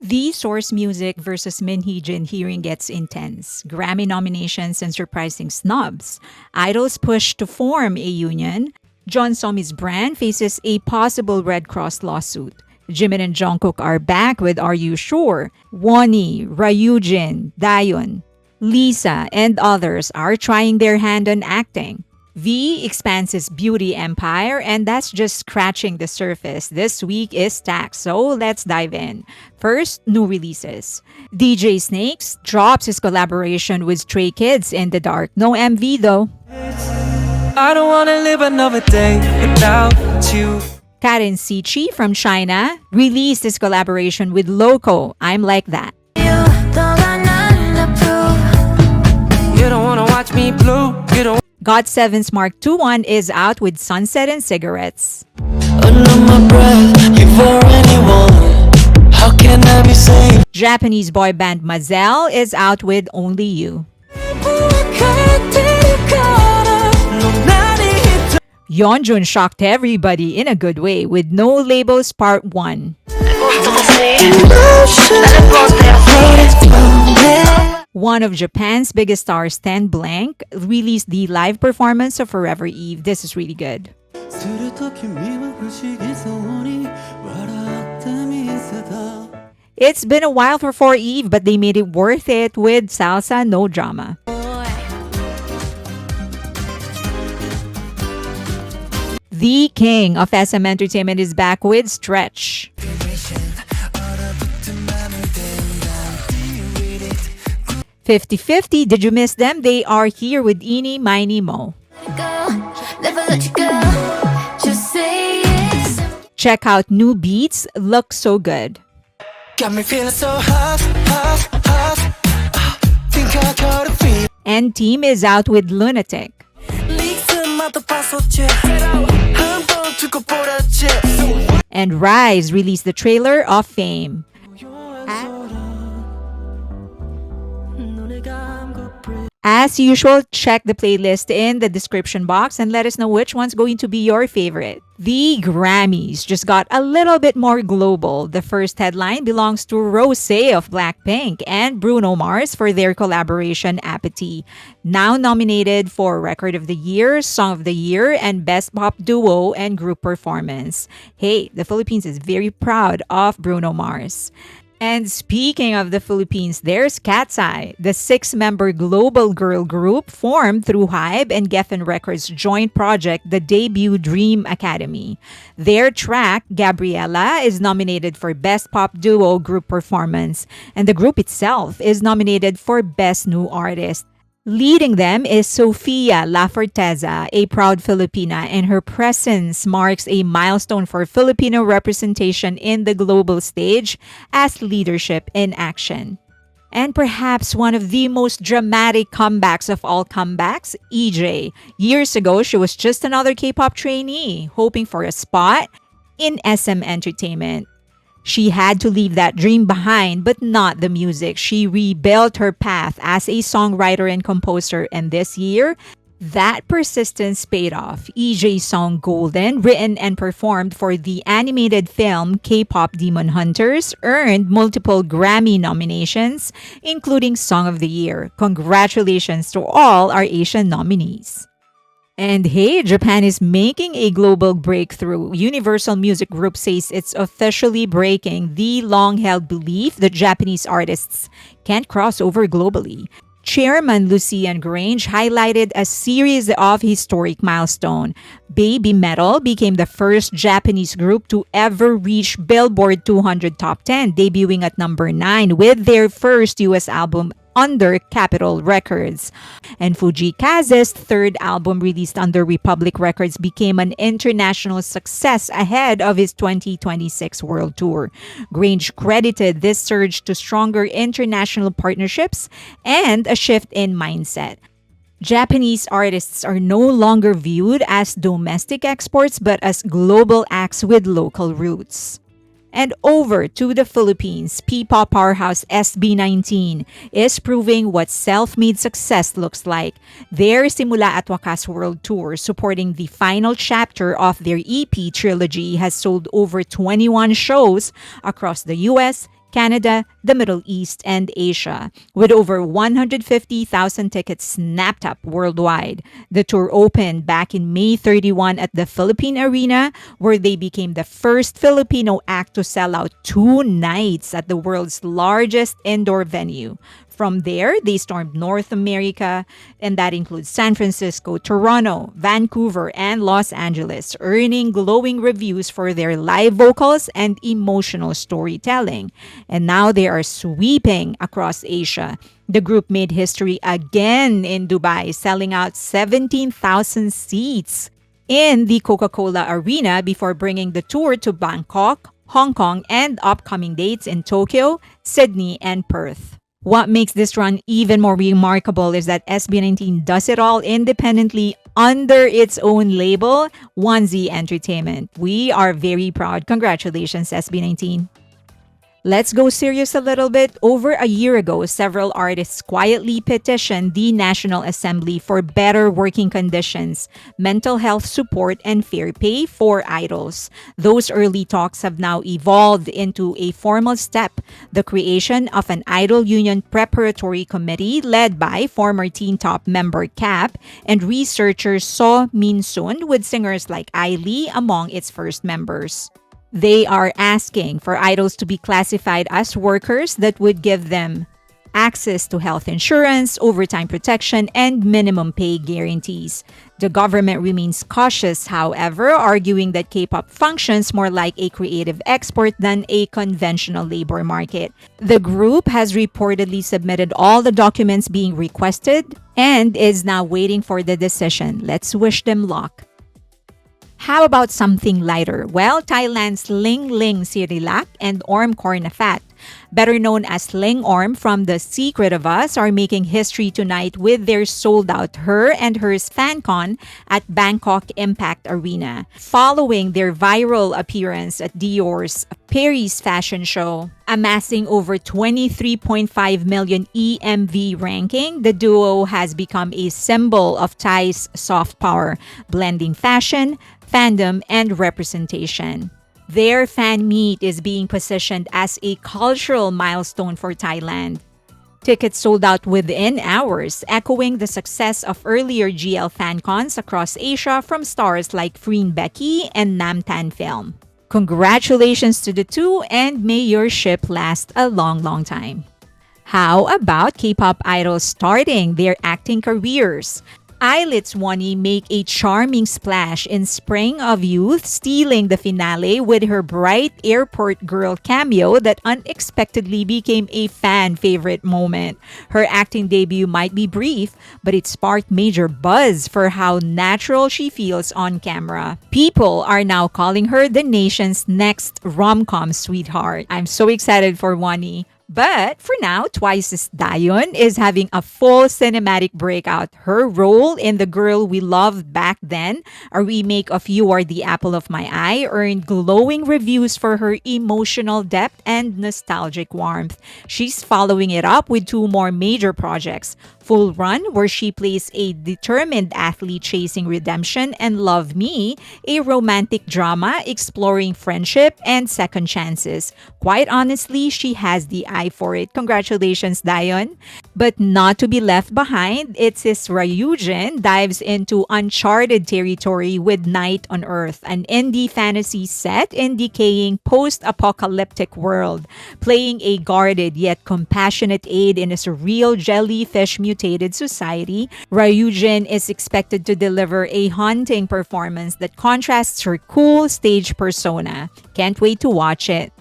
The Source Music versus HEEJIN hearing gets intense. Grammy nominations and surprising snubs. Idols push to form a union. SOMI's brand faces a possible Red Cross lawsuit. Jimin and Jungkook are back with Are You Sure? Wonnie, Ryujin, Daeyeon, Lisa, and others are trying their hand on acting. V expands its beauty empire, and that's just scratching the surface. This week is stacked, so let's dive in. First, new releases. DJ Snakes drops his collaboration with Stray Kids in the dark. No MV though. I don't wanna live another day without you. Karen Sichi from China released his collaboration with Loco, I'm Like That. You don't wanna watch me blue. You don't GOT7's Mark 21 is out with Sunset and Cigarettes. under my breath. You've already won. How can I be saved? Japanese boy band Mazel is out with Only You. Yeonjun shocked everybody in a good way with No Labels Part 1. One of Japan's biggest stars, Stan Blank, released the live performance of Forever Eve. This is really good. It's been a while for Eve, but they made it worth it with Salsa No Drama. The king of SM Entertainment is back with Stretch. 50-50, did you miss them? They are here with Eeny, Miny, Mo. Check out new beats, look so good. Got me feeling so hot, hot, hot. Think I got a feeling. And Team is out with Lunatic. And Rise released the trailer of Fame. As usual, check the playlist in the description box and let us know which one's going to be your favorite. The Grammys just got a little bit more global. The first headline belongs to Rosé of Blackpink and Bruno Mars for their collaboration Apathy, now nominated for Record of the Year, Song of the Year, and Best Pop Duo and Group Performance. Hey, the Philippines is very proud of Bruno Mars. And speaking of the Philippines, there's Cat's Eye, the 6-member global girl group formed through HYBE and Geffen Records' joint project, the debut Dream Academy. Their track, Gabriela, is nominated for Best Pop Duo Group Performance, and the group itself is nominated for Best New Artist. Leading them is Sofia La Forteza, a proud Filipina, and her presence marks a milestone for Filipino representation in the global stage as leadership in action. And perhaps one of the most dramatic comebacks of all comebacks, EJ. Years ago, she was just another K-pop trainee, hoping for a spot in SM Entertainment. She had to leave that dream behind, but not the music. She rebuilt her path as a songwriter and composer, and this year, that persistence paid off. EJ's song Golden, written and performed for the animated film K-pop Demon Hunters, earned multiple Grammy nominations, including Song of the Year. Congratulations to all our Asian nominees. And hey, Japan is making a global breakthrough. Universal Music Group says it's officially breaking the long-held belief that Japanese artists can't cross over globally. Chairman Lucian Grange highlighted a series of historic milestones. Baby Metal became the first Japanese group to ever reach Billboard 200 Top 10, debuting at number 9 with their first US album under Capitol Records. And Fujikaze's third album, released under Republic Records, became an international success ahead of his 2026 world tour. Grange credited this surge to stronger international partnerships and a shift in mindset. Japanese artists are no longer viewed as domestic exports but as global acts with local roots. And over to the Philippines, P-pop powerhouse SB19 is proving what self-made success looks like. Their Simula at Wakas World Tour, supporting the final chapter of their EP trilogy, has sold over 21 shows across the US, Canada, the Middle East, and Asia, with over 150,000 tickets snapped up worldwide. The tour opened back in May 31 at the Philippine Arena, where they became the first Filipino act to sell out 2 nights at the world's largest indoor venue. From there, they stormed North America, and that includes San Francisco, Toronto, Vancouver, and Los Angeles, earning glowing reviews for their live vocals and emotional storytelling. And now they are sweeping across Asia. The group made history again in Dubai, selling out 17,000 seats in the Coca-Cola Arena before bringing the tour to Bangkok, Hong Kong, and upcoming dates in Tokyo, Sydney, and Perth. What makes this run even more remarkable is that SB19 does it all independently under its own label, Onesie Entertainment. We are very proud. Congratulations, SB19. Let's go serious a little bit. Over a year ago, several artists quietly petitioned the National Assembly for better working conditions, mental health support, and fair pay for idols. Those early talks have now evolved into a formal step, the creation of an Idol Union Preparatory Committee led by former Teen Top member Cap and researcher So Min Sun, with singers like Lee among its first members. They are asking for idols to be classified as workers that would give them access to health insurance, overtime protection, and minimum pay guarantees. The government remains cautious, however, arguing that K-pop functions more like a creative export than a conventional labor market. The group has reportedly submitted all the documents being requested and is now waiting for the decision. Let's wish them luck. How about something lighter? Well, Thailand's Ling Ling Sirilak and Orm Kornafat, better known as LINGORM from The Secret of Us, are making history tonight with their sold-out Her and Hers FanCon at Bangkok Impact Arena. Following their viral appearance at Dior's Paris fashion show, amassing over 23.5 million EMV ranking, the duo has become a symbol of Thai's soft power, blending fashion, fandom, and representation. Their fan meet is being positioned as a cultural milestone for Thailand. Tickets sold out within hours, echoing the success of earlier GL FanCons across Asia from stars like Freen Becky and Namtan Film. Congratulations to the two, and may your ship last a long, long time. How about K-pop idols starting their acting careers? Eyelid's Wonnie make a charming splash in Spring of Youth, stealing the finale with her bright airport girl cameo that unexpectedly became a fan favorite moment. Her acting debut might be brief, but it sparked major buzz for how natural she feels on camera. People are now calling her the nation's next rom-com sweetheart. I'm so excited for Wonnie. But for now, Twice's JEON is having a full cinematic breakout. Her role in The Girl We Loved Back Then, a remake of You Are the Apple of My Eye, earned glowing reviews for her emotional depth and nostalgic warmth. She's following it up with 2 more major projects: Full Run, where she plays a determined athlete chasing redemption, and Love Me, a romantic drama exploring friendship and second chances. Quite honestly, she has the eye for it. Congratulations, JEON. But not to be left behind, it's his HEEJIN dives into uncharted territory with Night on Earth, an indie fantasy set in decaying post-apocalyptic world. Playing a guarded yet compassionate aide in a surreal jellyfish mutated society, HEEJIN is expected to deliver a haunting performance that contrasts her cool stage persona. Can't wait to watch it.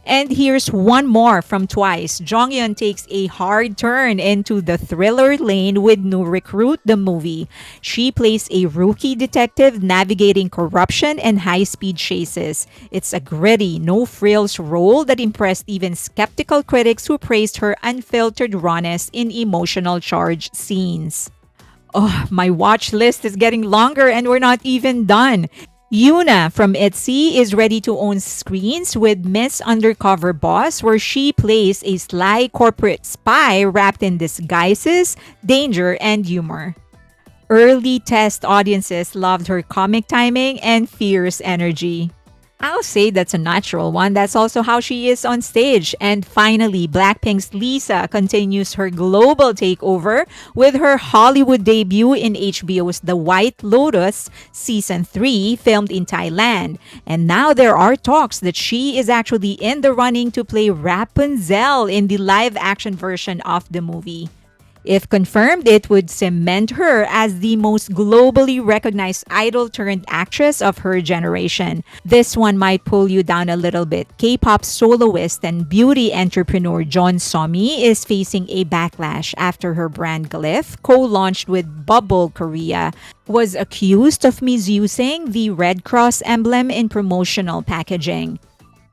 And here's one more from Twice. Jonghyun takes a hard turn into the thriller lane with New Recruit, the movie. She plays a rookie detective navigating corruption and high-speed chases. It's a gritty, no-frills role that impressed even skeptical critics who praised her unfiltered rawness in emotional charged scenes. Oh, my watch list is getting longer and we're not even done. Yuna from ITZY is ready to own screens with Miss Undercover Boss, where she plays a sly corporate spy wrapped in disguises, danger, and humor. Early test audiences loved her comic timing and fierce energy. I'll say that's a natural one. That's also how she is on stage. And finally, Blackpink's Lisa continues her global takeover with her Hollywood debut in HBO's The White Lotus Season 3, filmed in Thailand. And now there are talks that she is actually in the running to play Rapunzel in the live action version of the movie. If confirmed, it would cement her as the most globally recognized idol turned actress of her generation. This one might pull you down a little bit. K-pop soloist and beauty entrepreneur SOMI is facing a backlash after her brand Glyph, co-launched with Bubble Korea, was accused of misusing the Red Cross emblem in promotional packaging.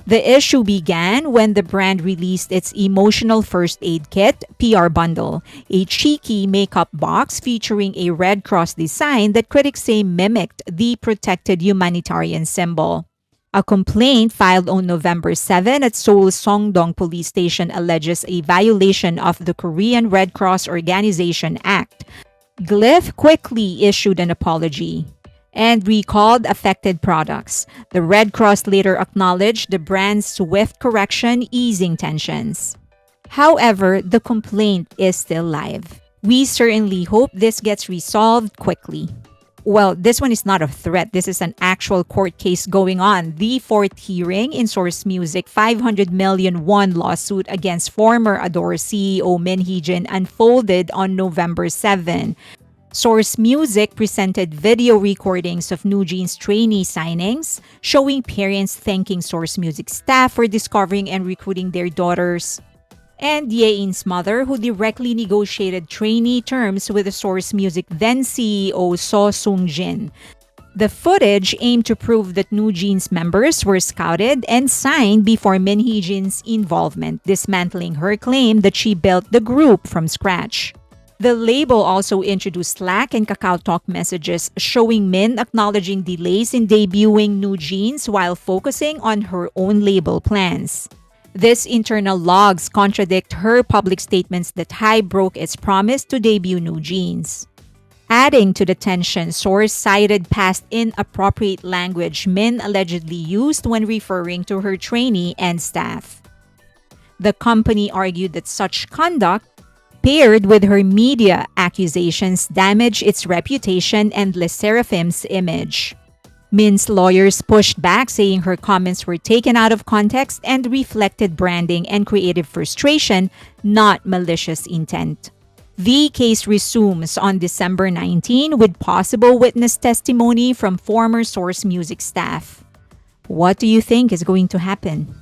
The issue began when the brand released its Emotional First Aid Kit PR bundle, a cheeky makeup box featuring a Red Cross design that critics say mimicked the protected humanitarian symbol. A complaint filed on November 7 at Seoul Songdong Police Station alleges a violation of the Korean Red Cross Organization Act. Glyph quickly issued an apology and recalled affected products. The Red Cross later acknowledged the brand's swift correction, easing tensions. However, the complaint is still live. We certainly hope this gets resolved quickly. Well, this one is not a threat. This is an actual court case going on. The fourth hearing in Source Music 500 million won lawsuit against former Ador CEO Min HEEJIN unfolded on November 7. Source Music presented video recordings of newjeans trainee signings, showing parents thanking Source Music staff for discovering and recruiting their daughters, and Yeon's mother, who directly negotiated trainee terms with the Source Music then CEO So Sung-jin. The footage aimed to prove that newjeans members were scouted and signed before Min HEEJIN's involvement, dismantling her claim that she built the group from scratch. The label also introduced Slack and KakaoTalk messages showing Min acknowledging delays in debuting newjeans while focusing on her own label plans. These internal logs contradict her public statements that HYBE broke its promise to debut newjeans. Adding to the tension, Source cited past inappropriate language Min allegedly used when referring to her trainee and staff. The company argued that such conduct, paired with her media accusations, damaged its reputation and Le Seraphim's image. Min's lawyers pushed back, saying her comments were taken out of context and reflected branding and creative frustration, not malicious intent. The case resumes on December 19 with possible witness testimony from former Source Music staff. What do you think is going to happen?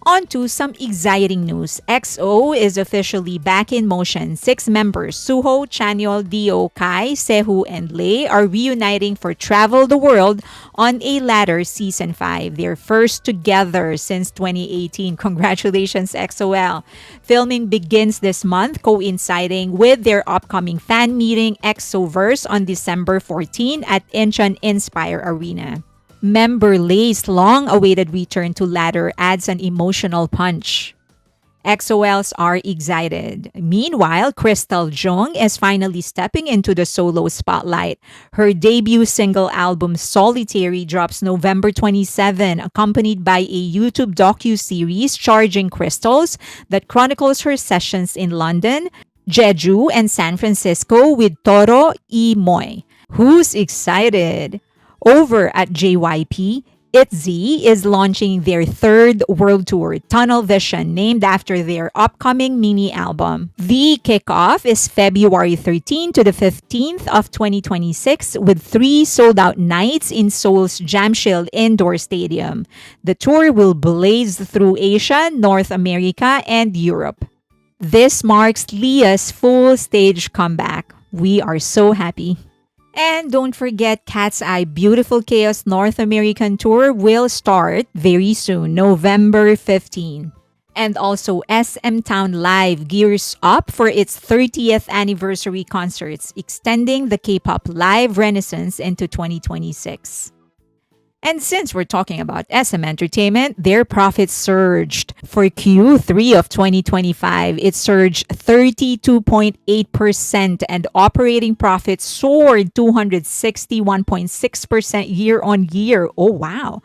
On to some exciting news. EXO is officially back in motion. 6 members, Suho, Chanyeol, Dio, Kai, Sehu, and Lay, are reuniting for Travel the World on a Ladder Season 5. Their first together since 2018. Congratulations, EXO-L. Filming begins this month, coinciding with their upcoming fan meeting EXOverse on December 14 at Incheon Inspire Arena. Member Lay's long-awaited return to Ladder adds an emotional punch. EXO-Ls are excited. Meanwhile, Crystal Jung is finally stepping into the solo spotlight. Her debut single album Solitary drops November 27, accompanied by a YouTube docu-series Charging Crystals that chronicles her sessions in London, Jeju, and San Francisco with Toro E. Moy. Who's excited? Over at JYP, ITZY is launching their third world tour, Tunnel Vision, named after their upcoming mini album. The kickoff is February 13 to the 15th of 2026 with 3 sold-out nights in Seoul's Jamshil Indoor Stadium. The tour will blaze through Asia, North America, and Europe. This marks Leah's full stage comeback. We are so happy. And don't forget, Cat's Eye Beautiful Chaos North American Tour will start very soon, November 15. And also, SM Town Live gears up for its 30th anniversary concerts, extending the K-pop live renaissance into 2026. And since we're talking about SM Entertainment, their profits surged. For Q3 of 2025, it surged 32.8% and operating profits soared 261.6% year on year. Oh, wow.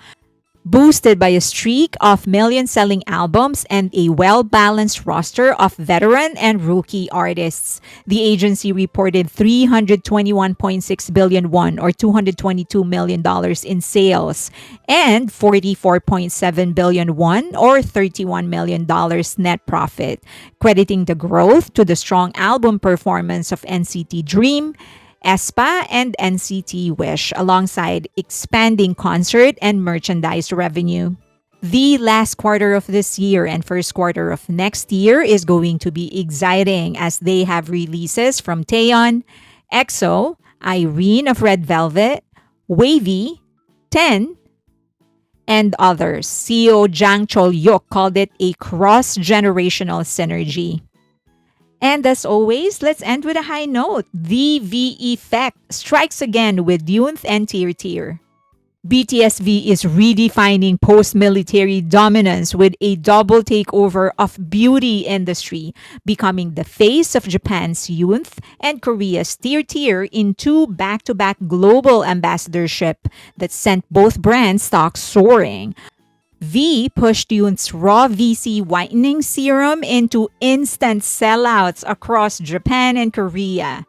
boosted by a streak of million selling albums and a well balanced roster of veteran and rookie artists. The agency reported 321.6 billion won or $222 million dollars in sales and 44.7 billion won or $31 million dollars net profit, crediting the growth to the strong album performance of NCT Dream, ESPA, and NCT Wish, alongside expanding concert and merchandise revenue. The last quarter of this year and first quarter of next year is going to be exciting as they have releases from Taeyeon, EXO, Irene of Red Velvet, Wavy, 10, and others. CEO Jang Chol-yuk called it a cross-generational synergy. And as always, let's end with a high note. The V effect strikes again with Youth and Tier Tier. BTSV is redefining post-military dominance with a double takeover of beauty industry, becoming the face of Japan's youth and Korea's Tier Tier in two back-to-back global ambassadorship that sent both brands stocks soaring. V pushed Yoon's raw VC whitening serum into instant sellouts across Japan and Korea.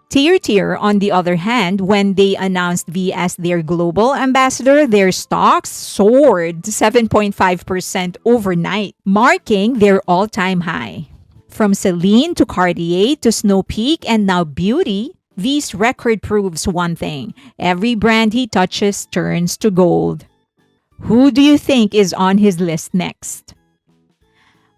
Tier Tier, on the other hand, when they announced V as their global ambassador, their stocks soared 7.5% overnight, marking their all-time high. From Celine to Cartier to Snow Peak and now Beauty, V's record proves one thing: every brand he touches turns to gold. Who do you think is on his list next?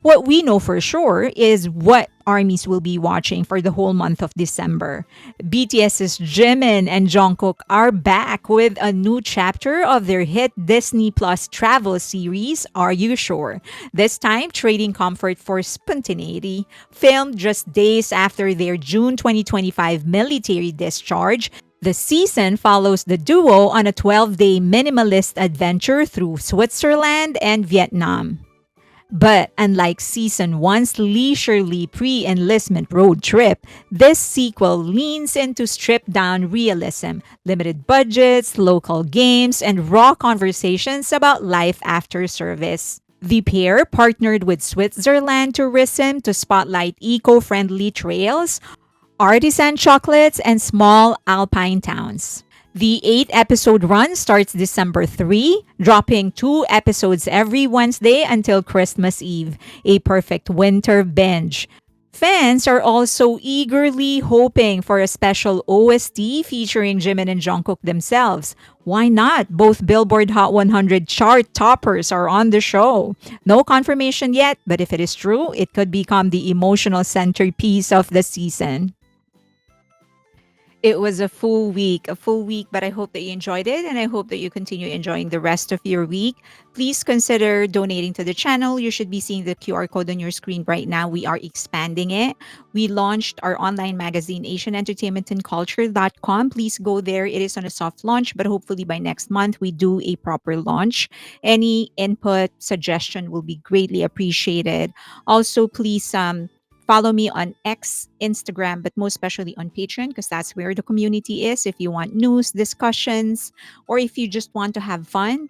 What we know for sure is what armies will be watching for the whole month of December. BTS's Jimin and Jungkook are back with a new chapter of their hit Disney Plus travel series, Are You Sure? This time, trading comfort for spontaneity. Filmed just days after their June 2025 military discharge, the season follows the duo on a 12-day minimalist adventure through Switzerland and Vietnam. But unlike season 1's leisurely pre-enlistment road trip, this sequel leans into stripped-down realism, limited budgets, local games, and raw conversations about life after service. The pair partnered with Switzerland Tourism to spotlight eco-friendly trails, artisan chocolates, and small alpine towns. The 8-episode run starts December 3, dropping 2 episodes every Wednesday until Christmas Eve, a perfect winter binge. Fans are also eagerly hoping for a special OST featuring Jimin and Jungkook themselves. Why not? Both Billboard Hot 100 chart toppers are on the show. No confirmation yet, but if it is true, it could become the emotional centerpiece of the season. It was a full week, but I hope that you enjoyed it and I hope that you continue enjoying the rest of your week. Please consider donating to the channel. You should be seeing the QR code on your screen right now. We are expanding it. We launched our online magazine, AsianEntertainmentandCulture.com. Please go there. It is on a soft launch, but hopefully by next month, we do a proper launch. Any input, suggestion will be greatly appreciated. Also, please follow me on X, Instagram, but most especially on Patreon because that's where the community is. If you want news, discussions, or if you just want to have fun,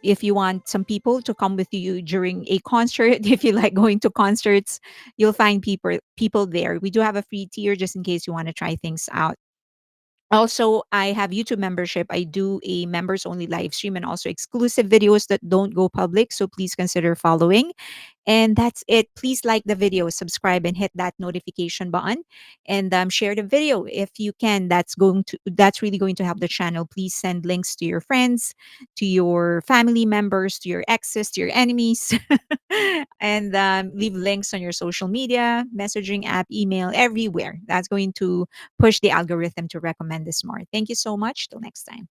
if you want some people to come with you during a concert, if you like going to concerts, you'll find people there. We do have a free tier just in case you want to try things out. Also, I have YouTube membership. I do a members only live stream and also exclusive videos that don't go public. So please consider following. And that's it. Please like the video, subscribe, and hit that notification button, and share the video if you can. That's really going to help the channel. Please send links to your friends, to your family members, to your exes, to your enemies, and leave links on your social media, messaging app, email, everywhere. That's going to push the algorithm to recommend this more. Thank you so much. Till next time.